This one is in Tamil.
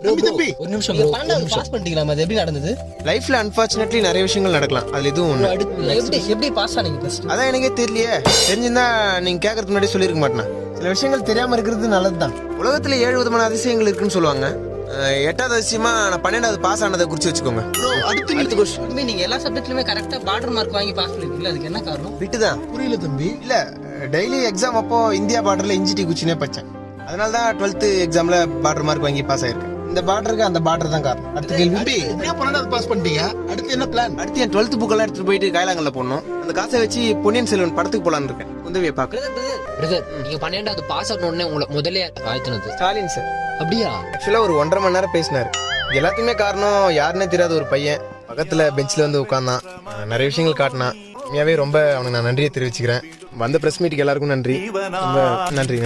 ஒரு நிமிஷம் bro. பாஸ் பண்ணிட்டீங்களா? அது எப்படி நடந்தது? லைஃப்ல அன்பார்ச்சுனேட்லி நிறைய விஷயங்கள் நடக்கலாம், அதுல இதுவும் ஒண்ணு. எப்படி பாஸ் ஆனீங்க ஃபர்ஸ்ட்? அதான் எனக்கே தெரியலையே. தெரிஞ்சிருந்தா நீங்க கேட்கறதுக்கு முன்னாடி சொல்லியிருக்க மாட்டேனா. சில விஷயங்கள் தெரியாம இருக்கிறது நல்லதுதான். உலகத்துல 7 விதமான அதிசயங்கள் இருக்குன்னு சொல்லுவாங்க. 8வது அதிசயமா நான் 12வது பாஸ் ஆனதை குறிச்சு வச்சுக்கோங்க. அடுத்த கொஸ்டின். நீங்க எல்லா சப்ஜெக்ட்லயுமே கரெக்டா பார்டர் மார்க் வாங்கி பாஸ் பண்ணிருக்கீங்க, அதுக்கு என்ன காரணம்? விட்டுதான். புரியல தம்பி. இல்ல, டெய்லி எக்ஸாம் அப்போ இந்தியா பார்டர்ல இன்ஜிடி குச்சினே படிச்சேன். அதனால தான் 12th எக்ஸாம்ல பார்டர் மார்க் வாங்கி பாஸ் ஆயிருக்கேன். இந்த பார்டருக்கு அந்த பார்டர் தான் காரணம். அடுத்த கேள்வி. எப்படியா 12வது பாஸ் பண்ணிட்டீங்க, அடுத்து என்ன பிளான்? அடுத்து என் 12th புக்கெல்லாம் எடுத்துட்டு போயிட்டு கைலாங்கல்ல போடணும். அந்த காசை வச்சு பொன்னியின் செல்வன் படத்துக்கு போலான்னு இருக்கேன். உதவியை பார்க்க. பிரதர், நீங்க 12வது பாஸ் ஆன உடனே உங்களை முதல்ல ஆயிடுனது ஸ்டாலின் சார். அப்படியா? ஆக்சுவலா ஒரு 1.5 மணி நேரம் பேசினாரு. எல்லாத்தையுமே காரணம் யாருன்னே தெரியாத ஒரு பையன் பக்கத்துல பெஞ்ச்ல வந்து உட்கார்ந்தான். நிறைய விஷயங்கள் காட்டினான். உண்மையாவே ரொம்ப அவனுக்கு நான் நன்றியை தெரிவிச்சுக்கிறேன். வந்த பிரஸ் மீட்டுக்கு எல்லாருக்கும் நன்றி. ரொம்ப நன்றி.